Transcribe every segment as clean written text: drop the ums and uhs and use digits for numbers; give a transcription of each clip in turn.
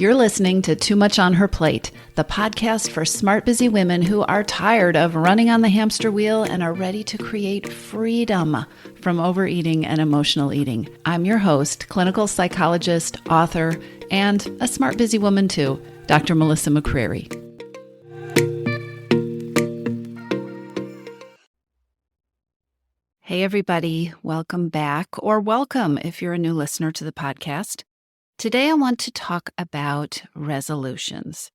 You're listening to Too Much on Her Plate, the podcast for smart, busy women who are tired of running on the hamster wheel and are ready to create freedom from overeating and emotional eating. I'm your host, clinical psychologist, author, and a smart, busy woman too, Dr. Melissa McCreary. Hey everybody, welcome back, or welcome if you're a new listener to the podcast. Today I want to talk about resolutions.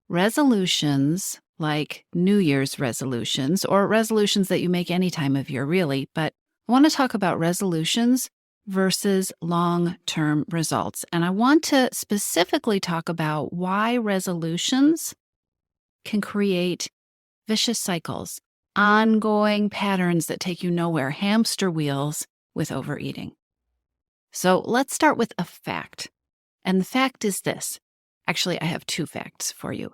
Resolutions like New Year's resolutions, or resolutions that you make any time of year really, but I want to talk about resolutions versus long-term results. And I want to specifically talk about why resolutions can create vicious cycles, ongoing patterns that take you nowhere, hamster wheels with overeating. So let's start with a fact. And the fact is this. Actually, I have two facts for you.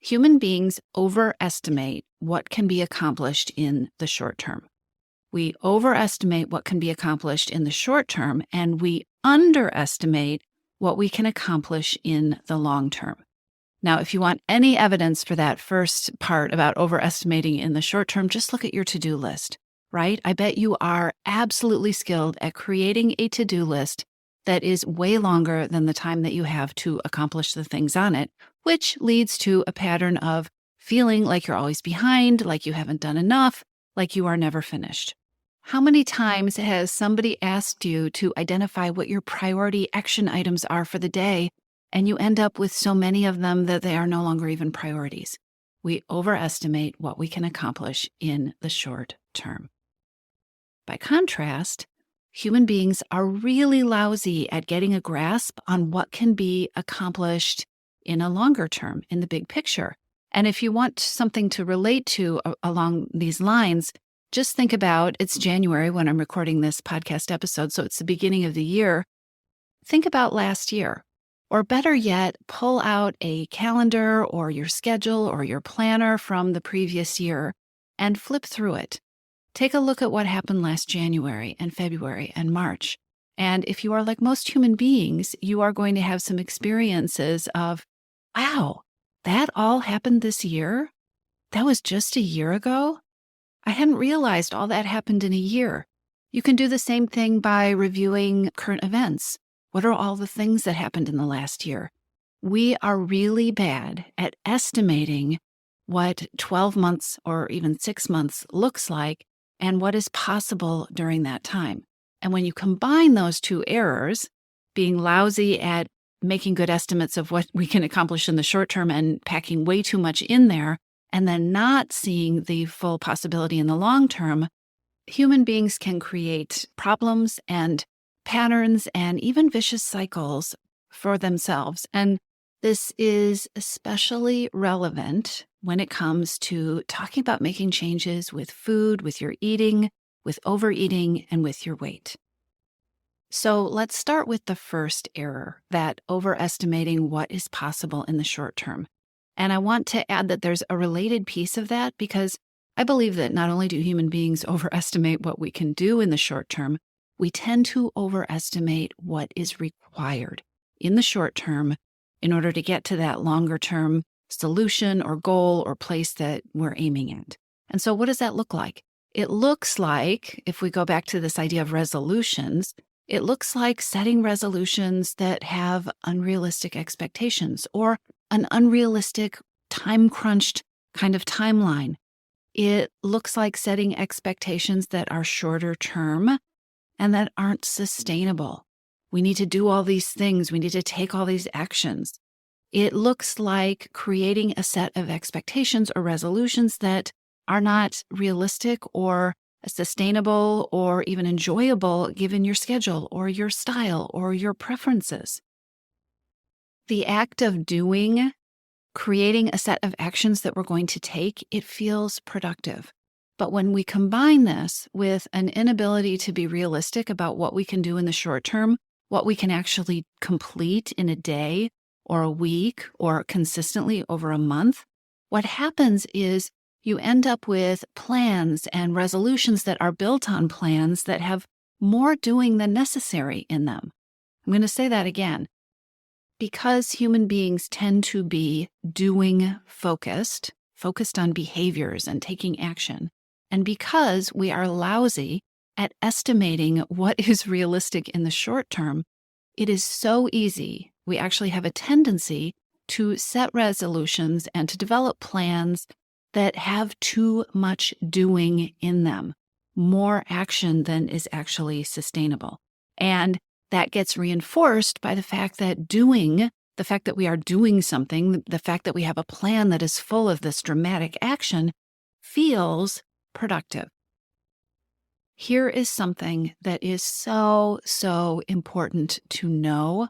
Human beings overestimate what can be accomplished in the short term. We overestimate what can be accomplished in the short term, and we underestimate what we can accomplish in the long term. Now, if you want any evidence for that first part about overestimating in the short term, just look at your to-do list, right? I bet you are absolutely skilled at creating a to-do list that is way longer than the time that you have to accomplish the things on it, which leads to a pattern of feeling like you're always behind, like you haven't done enough, like you are never finished. How many times has somebody asked you to identify what your priority action items are for the day, and you end up with so many of them that they are no longer even priorities? We overestimate what we can accomplish in the short term. By contrast, human beings are really lousy at getting a grasp on what can be accomplished in a longer term, in the big picture. And if you want something to relate to along these lines, just think about, it's January when I'm recording this podcast episode, so it's the beginning of the year. Think about last year. Or better yet, pull out a calendar or your schedule or your planner from the previous year and flip through it. Take a look at what happened last January and February and March. And if you are like most human beings, you are going to have some experiences of, wow, that all happened this year? That was just a year ago? I hadn't realized all that happened in a year. You can do the same thing by reviewing current events. What are all the things that happened in the last year? We are really bad at estimating what 12 months or even 6 months looks like and what is possible during that time. And when you combine those two errors, being lousy at making good estimates of what we can accomplish in the short term and packing way too much in there, and then not seeing the full possibility in the long term, human beings can create problems and patterns and even vicious cycles for themselves. And this is especially relevant when it comes to talking about making changes with food, with your eating, with overeating, and with your weight. So let's start with the first error, that overestimating what is possible in the short term. And I want to add that there's a related piece of that because I believe that not only do human beings overestimate what we can do in the short term, we tend to overestimate what is required in the short term in order to get to that longer term solution or goal or place that we're aiming at. And so what does that look like? It looks like, if we go back to this idea of resolutions, it looks like setting resolutions that have unrealistic expectations or an unrealistic time-crunched kind of timeline. It looks like setting expectations that are shorter term and that aren't sustainable. We need to do all these things. We need to take all these actions. It looks like creating a set of expectations or resolutions that are not realistic or sustainable or even enjoyable given your schedule or your style or your preferences. The act of doing, creating a set of actions that we're going to take, it feels productive. But when we combine this with an inability to be realistic about what we can do in the short term, what we can actually complete in a day or a week or consistently over a month, what happens is you end up with plans and resolutions that are built on plans that have more doing than necessary in them. I'm going to say that again. because human beings tend to be doing focused on behaviors and taking action, and because we are lousy at estimating what is realistic in the short term, it is so easy. We actually have a tendency to set resolutions and to develop plans that have too much doing in them, more action than is actually sustainable. And that gets reinforced by the fact that we are doing something, the fact that we have a plan that is full of this dramatic action feels productive. Here is something that is so, so important to know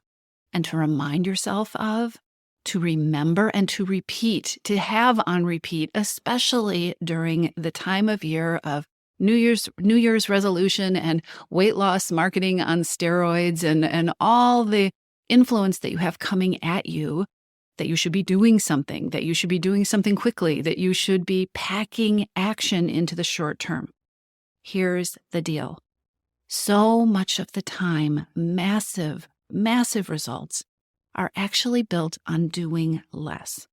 and to remind yourself of, to remember and to repeat, to have on repeat, especially during the time of year of New Year's resolution and weight loss marketing on steroids and all the influence that you have coming at you, that you should be doing something, quickly, that you should be packing action into the short term. Here's the deal. So much of the time, massive results are actually built on doing less.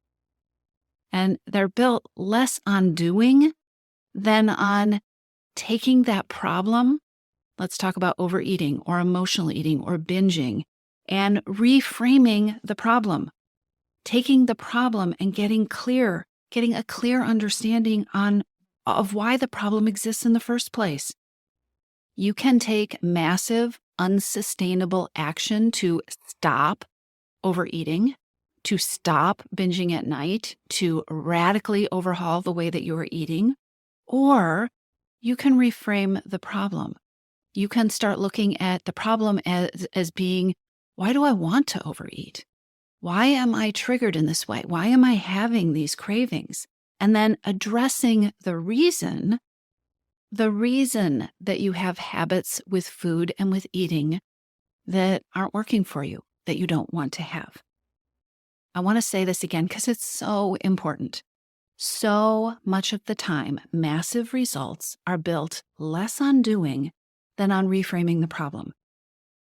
And they're built less on doing than on taking that problem. Let's talk about overeating or emotional eating or binging, and reframing the problem. Taking the problem and getting a clear understanding of why the problem exists in the first place. You can take massive, unsustainable action to stop overeating, to stop binging at night, to radically overhaul the way that you are eating, or you can reframe the problem. You can start looking at the problem as being, why do I want to overeat? Why am I triggered in this way? Why am I having these cravings? And then addressing the reason that you have habits with food and with eating that aren't working for you, that you don't want to have. I want to say this again because it's so important. So much of the time, massive results are built less on doing than on reframing the problem,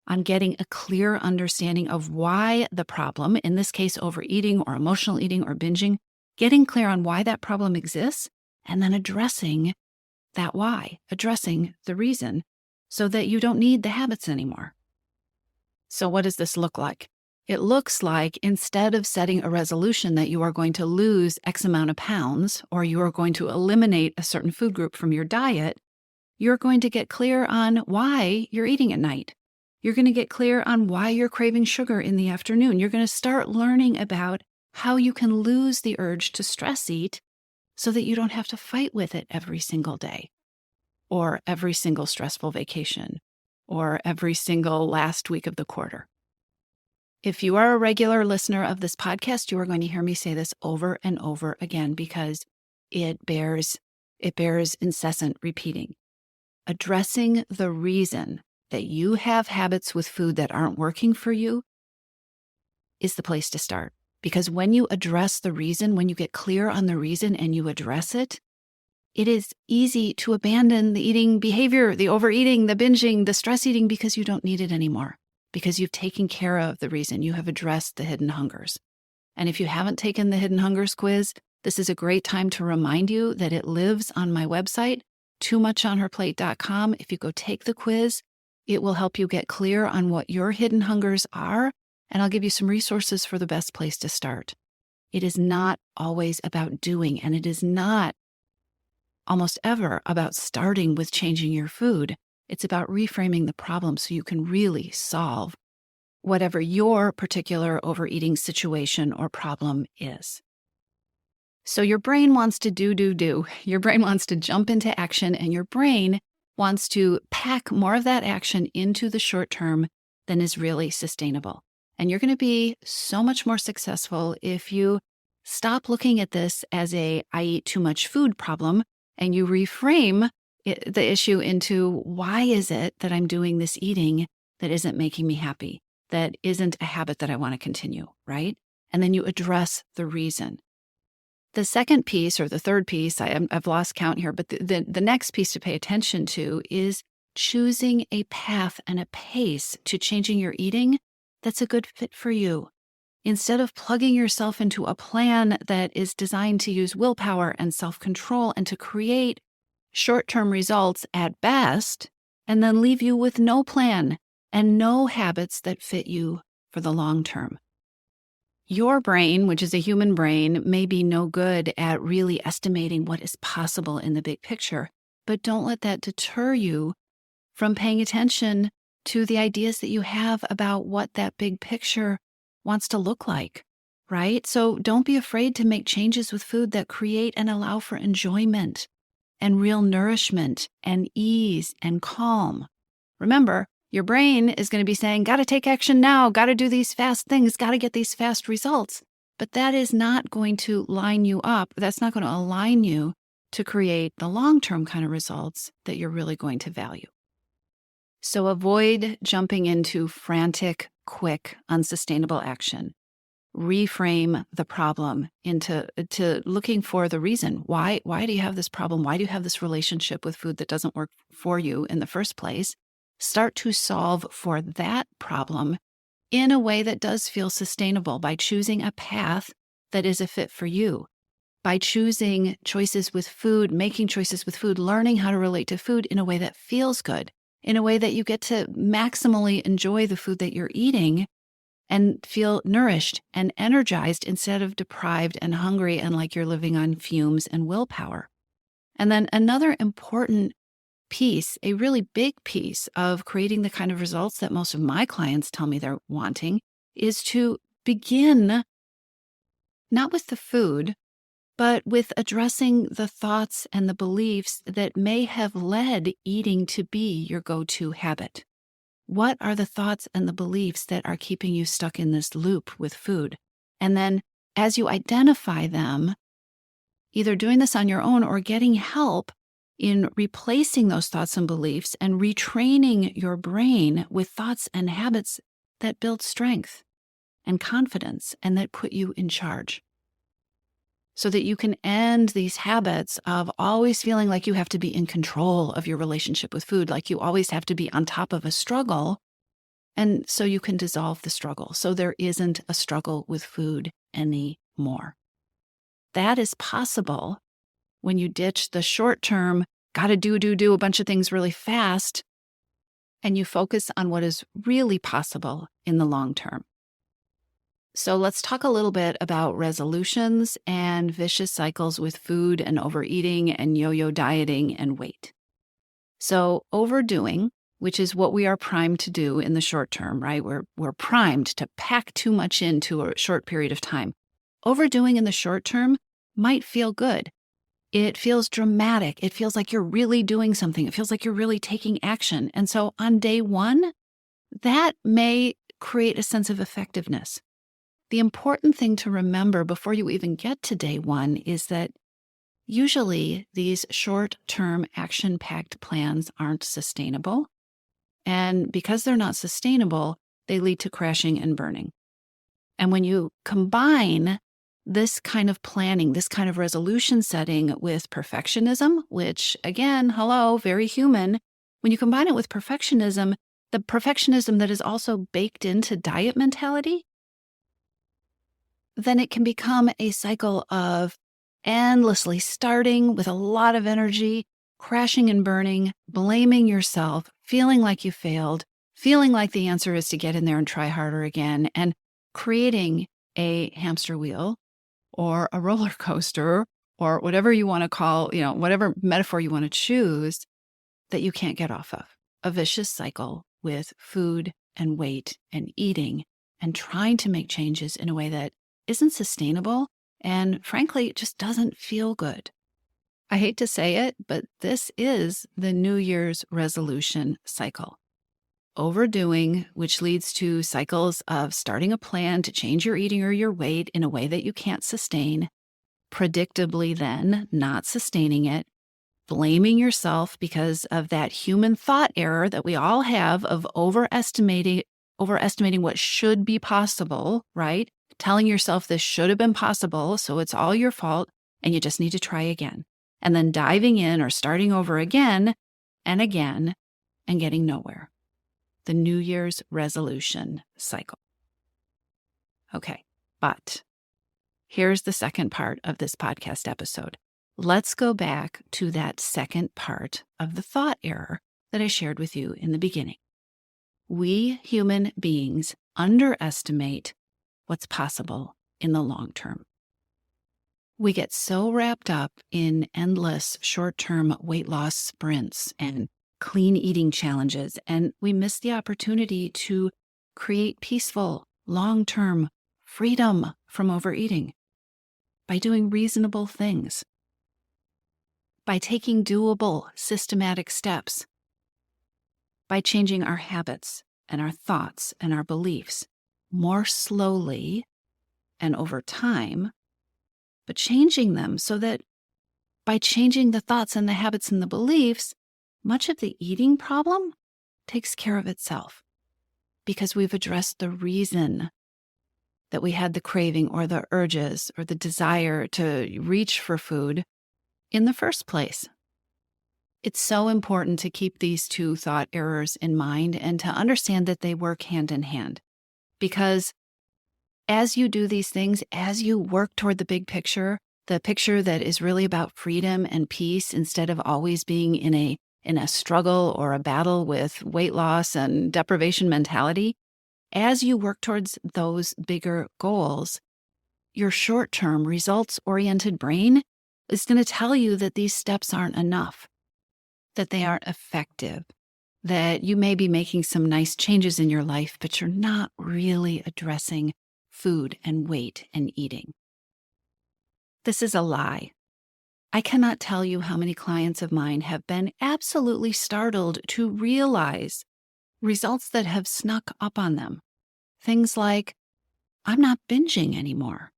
on getting a clear understanding of why the problem, in this case, overeating or emotional eating or binging, getting clear on why that problem exists, and then addressing that why, addressing the reason so that you don't need the habits anymore. So what does this look like? It looks like instead of setting a resolution that you are going to lose X amount of pounds or you are going to eliminate a certain food group from your diet, you're going to get clear on why you're eating at night. You're going to get clear on why you're craving sugar in the afternoon. You're going to start learning about how you can lose the urge to stress eat so that you don't have to fight with it every single day or every single stressful vacation or every single last week of the quarter. If you are a regular listener of this podcast, you are going to hear me say this over and over again because it bears incessant repeating. Addressing the reason that you have habits with food that aren't working for you is the place to start. Because when you address the reason, when you get clear on the reason and you address it, it is easy to abandon the eating behavior, the overeating, the binging, the stress eating because you don't need it anymore. Because you've taken care of the reason, you have addressed the hidden hungers. And if you haven't taken the hidden hungers quiz, this is a great time to remind you that it lives on my website, toomuchonherplate.com. If you go take the quiz, it will help you get clear on what your hidden hungers are, and I'll give you some resources for the best place to start. It is not always about doing, and it is not almost ever about starting with changing your food. It's about reframing the problem so you can really solve whatever your particular overeating situation or problem is. So your brain wants to do. Your brain wants to jump into action, and your brain wants to pack more of that action into the short term than is really sustainable. And you're going to be so much more successful if you stop looking at this as I eat too much food problem, and you reframe the issue into, why is it that I'm doing this eating that isn't making me happy, that isn't a habit that I want to continue, right? And then you address the reason. The second piece, or the third piece, I've lost count here, but the next piece to pay attention to is choosing a path and a pace to changing your eating that's a good fit for you. instead of plugging yourself into a plan that is designed to use willpower and self-control and to create short-term results at best, and then leave you with no plan and no habits that fit you for the long term. Your brain, which is a human brain, may be no good at really estimating what is possible in the big picture, but don't let that deter you from paying attention to the ideas that you have about what that big picture wants to look like, right? So don't be afraid to make changes with food that create and allow for enjoyment and real nourishment and ease and calm. Remember, your brain is going to be saying, got to take action now, got to do these fast things, got to get these fast results. But that is not going to line you up. That's not going to align you to create the long-term kind of results that you're really going to value. So avoid jumping into frantic, quick, unsustainable action. Reframe the problem into looking for the reason. Why do you have this problem? Why do you have this relationship with food that doesn't work for you in the first place? Start to solve for that problem in a way that does feel sustainable by choosing a path that is a fit for you. By choosing choices with food, making choices with food, learning how to relate to food in a way that feels good, in a way that you get to maximally enjoy the food that you're eating and feel nourished and energized instead of deprived and hungry and like you're living on fumes and willpower. And then another important piece, a really big piece of creating the kind of results that most of my clients tell me they're wanting, is to begin not with the food, but with addressing the thoughts and the beliefs that may have led eating to be your go-to habit. What are the thoughts and the beliefs that are keeping you stuck in this loop with food? And then as you identify them, either doing this on your own or getting help in replacing those thoughts and beliefs and retraining your brain with thoughts and habits that build strength and confidence and that put you in charge. So that you can end these habits of always feeling like you have to be in control of your relationship with food, like you always have to be on top of a struggle. And so you can dissolve the struggle. So there isn't a struggle with food anymore. That is possible when you ditch the short term, got to do a bunch of things really fast, and you focus on what is really possible in the long term. So let's talk a little bit about resolutions and vicious cycles with food and overeating and yo-yo dieting and weight. So overdoing, which is what we are primed to do in the short term, right? We're primed to pack too much into a short period of time. Overdoing in the short term might feel good. It feels dramatic. It feels like you're really doing something. It feels like you're really taking action. And so on day one, that may create a sense of effectiveness. The important thing to remember before you even get to day one is that usually these short-term action-packed plans aren't sustainable. And because they're not sustainable, they lead to crashing and burning. And when you combine this kind of planning, this kind of resolution setting with perfectionism, which again, hello, very human, when you combine it with perfectionism, the perfectionism that is also baked into diet mentality, then it can become a cycle of endlessly starting with a lot of energy, crashing and burning, blaming yourself, feeling like you failed, feeling like the answer is to get in there and try harder again, and creating a hamster wheel or a roller coaster or whatever you want to call, whatever metaphor you want to choose that you can't get off of. A vicious cycle with food and weight and eating and trying to make changes in a way that isn't sustainable and frankly, it just doesn't feel good. I hate to say it, but this is the New Year's resolution cycle. Overdoing, which leads to cycles of starting a plan to change your eating or your weight in a way that you can't sustain, predictably then not sustaining it, blaming yourself because of that human thought error that we all have of overestimating what should be possible, right? Telling yourself this should have been possible, so it's all your fault, and you just need to try again. And then diving in or starting over again and again and getting nowhere. The New Year's resolution cycle. Okay, But here's the second part of this podcast episode. Let's go back to that second part of the thought error that I shared with you in the beginning. We human beings underestimate what's possible in the long term. We get so wrapped up in endless short-term weight loss sprints and clean eating challenges, and we miss the opportunity to create peaceful, long-term freedom from overeating by doing reasonable things, by taking doable, systematic steps, by changing our habits and our thoughts and our beliefs more slowly and over time, but changing them so that by changing the thoughts and the habits and the beliefs, much of the eating problem takes care of itself because we've addressed the reason that we had the craving or the urges or the desire to reach for food in the first place. It's so important to keep these two thought errors in mind and to understand that they work hand in hand. Because as you do these things, as you work toward the big picture, the picture that is really about freedom and peace instead of always being in a struggle or a battle with weight loss and deprivation mentality, as you work towards those bigger goals, your short-term results-oriented brain is going to tell you that these steps aren't enough, that they aren't effective, that you may be making some nice changes in your life, but you're not really addressing food and weight and eating. This is a lie. I cannot tell you how many clients of mine have been absolutely startled to realize results that have snuck up on them. Things like, I'm not binging anymore.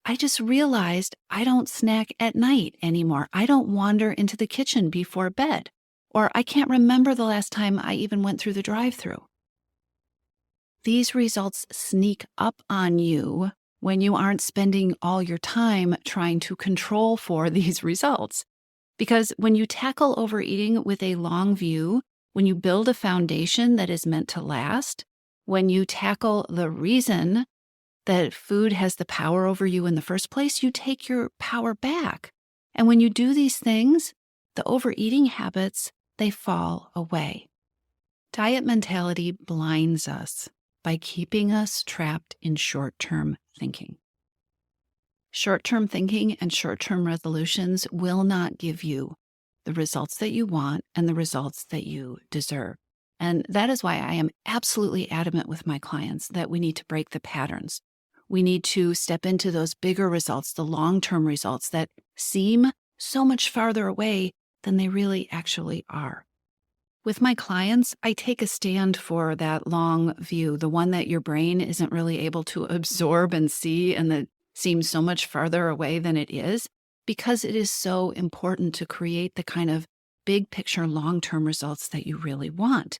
I just realized I don't snack at night anymore. I don't wander into the kitchen before bed. Or I can't remember the last time I even went through the drive-thru. These results sneak up on you when you aren't spending all your time trying to control for these results. Because when you tackle overeating with a long view, when you build a foundation that is meant to last, when you tackle the reason that food has the power over you in the first place, you take your power back. And when you do these things, the overeating habits, they fall away. Diet mentality blinds us by keeping us trapped in short-term thinking. Short-term thinking and short-term resolutions will not give you the results that you want and the results that you deserve. And that is why I am absolutely adamant with my clients that we need to break the patterns. We need to step into those bigger results, the long-term results that seem so much farther away than they really actually are. With my clients, I take a stand for that long view, the one that your brain isn't really able to absorb and see and that seems so much farther away than it is, because it is so important to create the kind of big picture long-term results that you really want.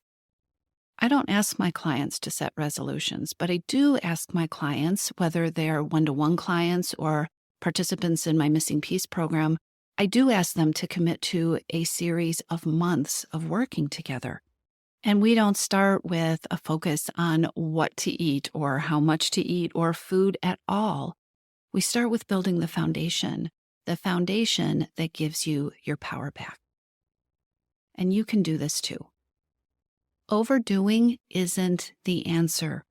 I don't ask my clients to set resolutions, but I do ask my clients, whether they're one-to-one clients or participants in my Missing Piece program, I do ask them to commit to a series of months of working together. And we don't start with a focus on what to eat or how much to eat or food at all. We start with building the foundation that gives you your power back. And you can do this too. Overdoing isn't the answer.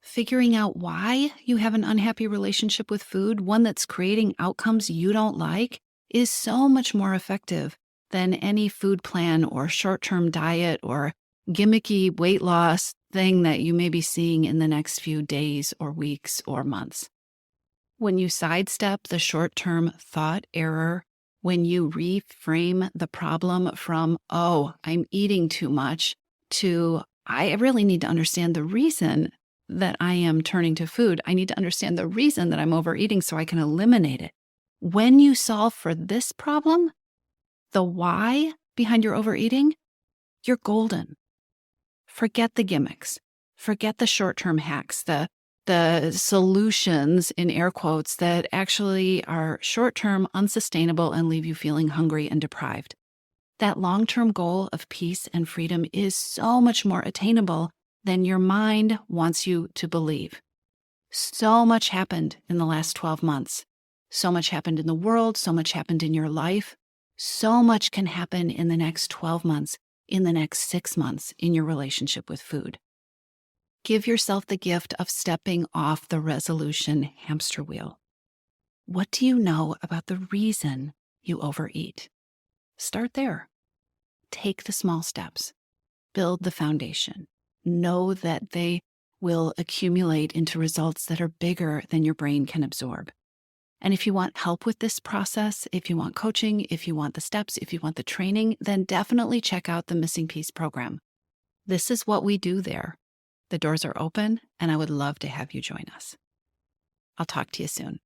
Figuring out why you have an unhappy relationship with food, one that's creating outcomes you don't like, is so much more effective than any food plan or short-term diet or gimmicky weight loss thing that you may be seeing in the next few days or weeks or months. When you sidestep the short-term thought error, when you reframe the problem from, oh, I'm eating too much, to, I really need to understand the reason that I am turning to food. I need to understand the reason that I'm overeating so I can eliminate it. When you solve for this problem, the why behind your overeating, you're golden. Forget the gimmicks. Forget the short-term hacks, the solutions, in air quotes, that actually are short-term, unsustainable, and leave you feeling hungry and deprived. That long-term goal of peace and freedom is so much more attainable than your mind wants you to believe. So much happened in the last 12 months. So much happened in the world. So much happened in your life. So much can happen in the next 12 months, in the next 6 months in your relationship with food. Give yourself the gift of stepping off the resolution hamster wheel. What do you know about the reason you overeat? Start there. Take the small steps. Build the foundation. Know that they will accumulate into results that are bigger than your brain can absorb. And if you want help with this process, if you want coaching, if you want the steps, if you want the training, then definitely check out the Missing Piece program. This is what we do there. The doors are open, and I would love to have you join us. I'll talk to you soon.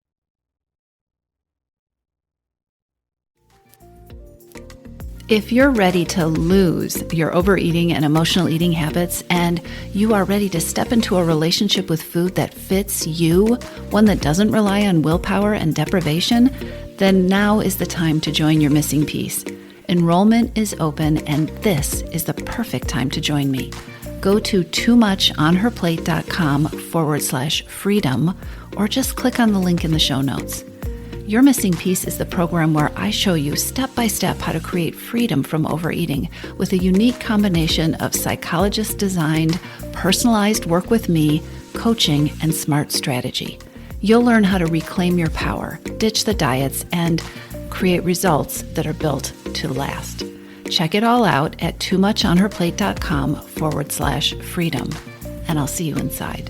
If you're ready to lose your overeating and emotional eating habits, and you are ready to step into a relationship with food that fits you, one that doesn't rely on willpower and deprivation, then now is the time to join your Missing Piece. Enrollment is open, and this is the perfect time to join me. Go to toomuchonherplate.com/freedom, or just click on the link in the show notes. Your Missing Piece is the program where I show you step-by-step how to create freedom from overeating with a unique combination of psychologist-designed, personalized work with me, coaching, and smart strategy. You'll learn how to reclaim your power, ditch the diets, and create results that are built to last. Check it all out at toomuchonherplate.com/freedom, and I'll see you inside.